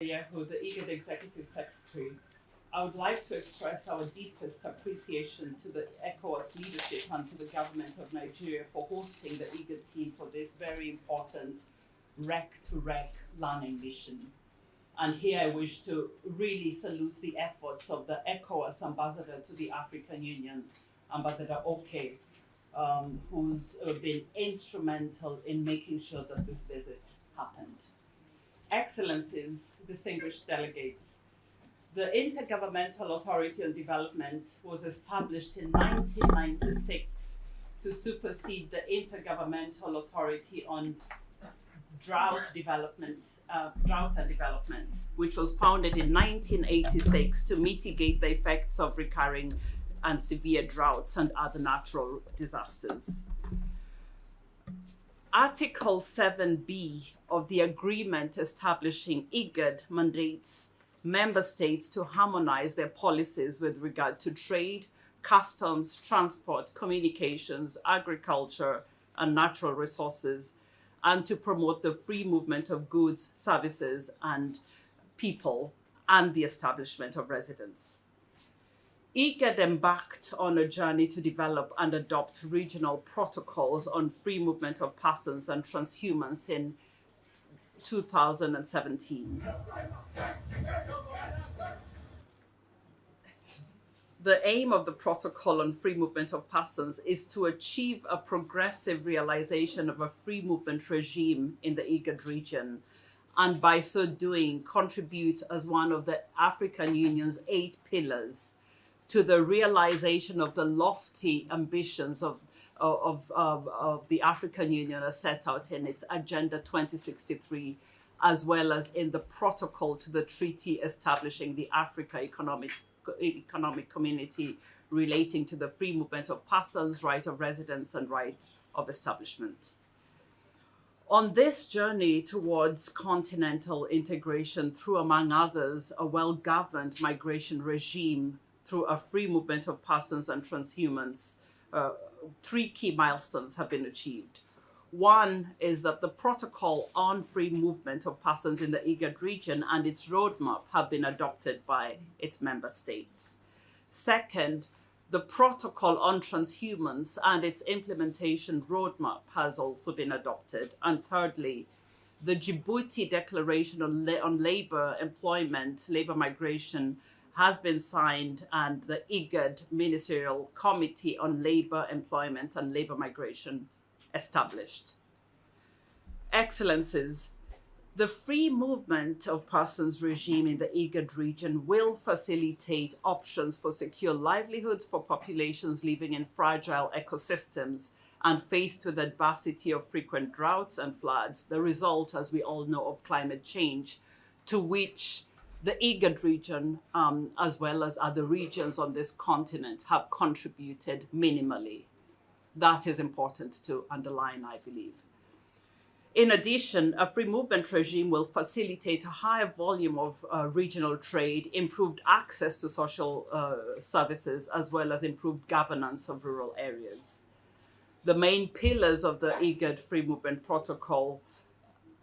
Yehu, the IGAD Executive Secretary, I would like to express our deepest appreciation to the ECOWAS leadership and to the government of Nigeria for hosting the IGAD team for this very important REC-to-REC learning mission. And here I wish to really salute the efforts of the ECOWAS ambassador to the African Union, Ambassador Oke, who's been instrumental in making sure that this visit happened. Excellencies, distinguished delegates, the Intergovernmental Authority on Development was established in 1996 to supersede the Intergovernmental Authority on Drought and Development, which was founded in 1986 to mitigate the effects of recurring and severe droughts and other natural disasters. Article 7B of the agreement establishing IGAD mandates member states to harmonize their policies with regard to trade, customs, transport, communications, agriculture, and natural resources, and to promote the free movement of goods, services, and people, and the establishment of residence. IGAD embarked on a journey to develop and adopt regional protocols on free movement of persons and transhumans in 2017. The aim of the protocol on free movement of persons is to achieve a progressive realization of a free movement regime in the IGAD region, and by so doing contribute as one of the African Union's 8 pillars to the realization of the lofty ambitions of the African Union as set out in its Agenda 2063, as well as in the protocol to the treaty establishing the Africa Economic Community relating to the free movement of persons, right of residence, and right of establishment. On this journey towards continental integration through, among others, a well-governed migration regime through a free movement of persons and transhumans, 3 key milestones have been achieved. One is that the protocol on free movement of persons in the IGAD region and its roadmap have been adopted by its member states. Second, the protocol on transhumans and its implementation roadmap has also been adopted. And thirdly, the Djibouti Declaration on Labor, Employment, Labor Migration has been signed, and the IGAD Ministerial Committee on Labor, Employment, and Labor Migration established. Excellencies, the free movement of persons regime in the IGAD region will facilitate options for secure livelihoods for populations living in fragile ecosystems and faced with adversity of frequent droughts and floods, the result, as we all know, of climate change, to which the IGAD region, as well as other regions on this continent, have contributed minimally. That is important to underline, I believe. In addition, a free movement regime will facilitate a higher volume of regional trade, improved access to social services, as well as improved governance of rural areas. The main pillars of the IGAD Free Movement Protocol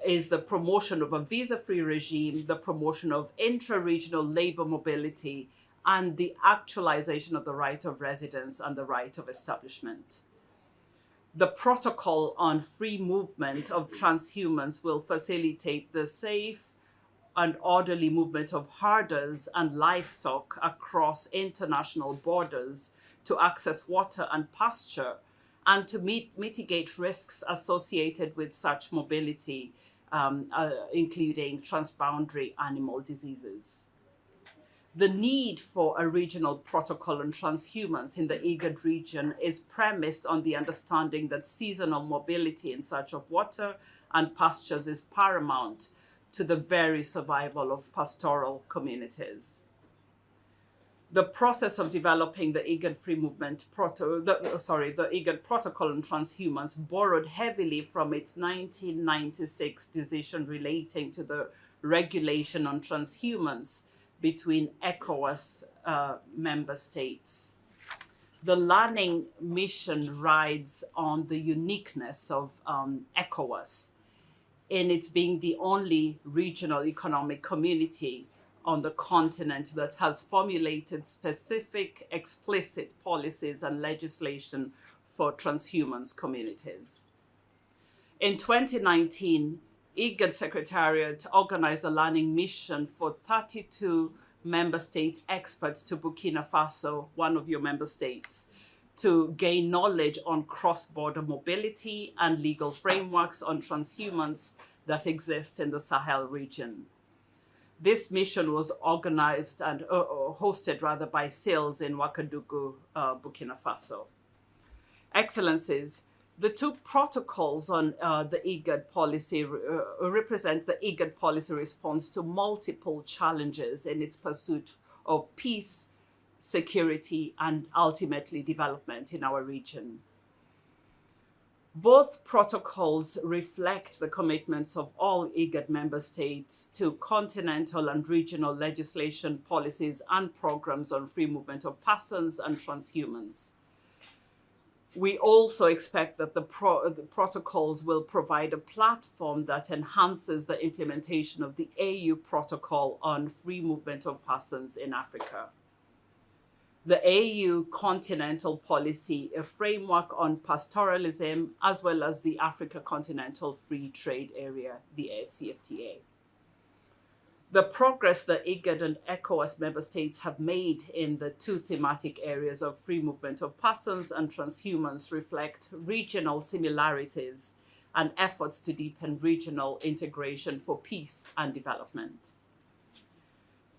is the promotion of a visa-free regime, the promotion of intra-regional labor mobility, and the actualization of the right of residence and the right of establishment. The protocol on free movement of transhumans will facilitate the safe and orderly movement of herders and livestock across international borders to access water and pasture, and to mitigate risks associated with such mobility, including transboundary animal diseases. The need for a regional protocol on transhumans in the IGAD region is premised on the understanding that seasonal mobility in search of water and pastures is paramount to the very survival of pastoral communities. The process of developing the IGAD free movement the IGAD protocol on transhumans borrowed heavily from its 1996 decision relating to the regulation on transhumans between ECOWAS member states. The learning mission rides on the uniqueness of ECOWAS in its being the only regional economic community on the continent that has formulated specific, explicit policies and legislation for transhumance communities. In 2019, IGAD Secretariat organized a learning mission for 32 member state experts to Burkina Faso, one of your member states, to gain knowledge on cross-border mobility and legal frameworks on transhumance that exist in the Sahel region. This mission was organized and hosted rather by SAILS in Ouagadougou, Burkina Faso. Excellencies, the two protocols on the IGAD policy represent the IGAD policy response to multiple challenges in its pursuit of peace, security, and ultimately development in our region. Both protocols reflect the commitments of all IGAD member states to continental and regional legislation, policies, and programs on free movement of persons and transhumans. We also expect that the protocols will provide a platform that enhances the implementation of the AU protocol on free movement of persons in Africa. The AU continental policy, a framework on pastoralism, as well as the Africa Continental Free Trade Area, the AFCFTA. The progress that IGAD and ECOWAS member states have made in the two thematic areas of free movement of persons and transhumance reflect regional similarities and efforts to deepen regional integration for peace and development.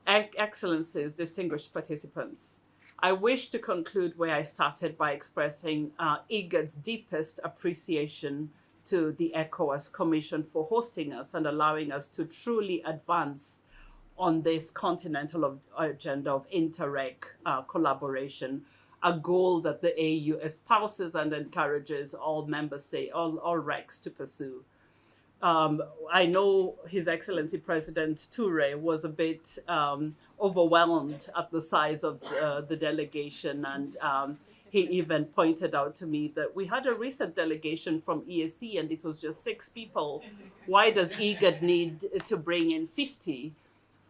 Excellencies, distinguished participants, I wish to conclude where I started by expressing IGAD's deepest appreciation to the ECOWAS Commission for hosting us and allowing us to truly advance on this continental agenda of inter-REC collaboration, a goal that the AU espouses and encourages all member states, all RECs to pursue. I know His Excellency President Toure was a bit overwhelmed at the size of the delegation, and he even pointed out to me that we had a recent delegation from EAC and it was just 6 people. Why does IGAD need to bring in 50?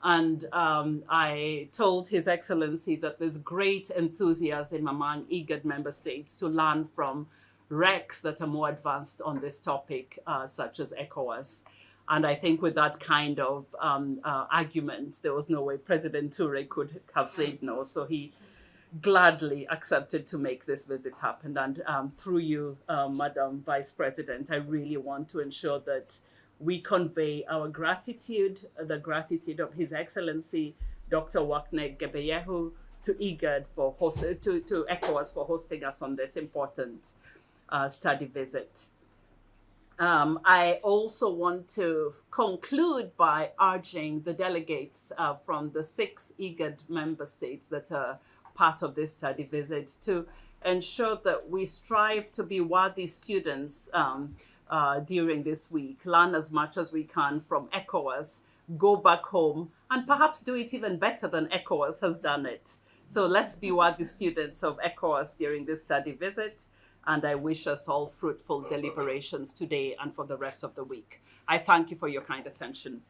And I told His Excellency that there's great enthusiasm among IGAD member states to learn from RECs that are more advanced on this topic, such as ECOWAS. And I think with that kind of argument, there was no way President Toure could have said no. So he gladly accepted to make this visit happen. And through you, Madam Vice President, I really want to ensure that we convey our gratitude, the gratitude of His Excellency, Dr. Wakne Gebeyehu, to IGAD to ECOWAS for hosting us on this important study visit. I also want to conclude by urging the delegates from the 6 IGAD member states that are part of this study visit to ensure that we strive to be worthy students during this week, learn as much as we can from ECOWAS, go back home, and perhaps do it even better than ECOWAS has done it. So let's be worthy students of ECOWAS during this study visit, and I wish us all fruitful deliberations today and for the rest of the week. I thank you for your kind attention.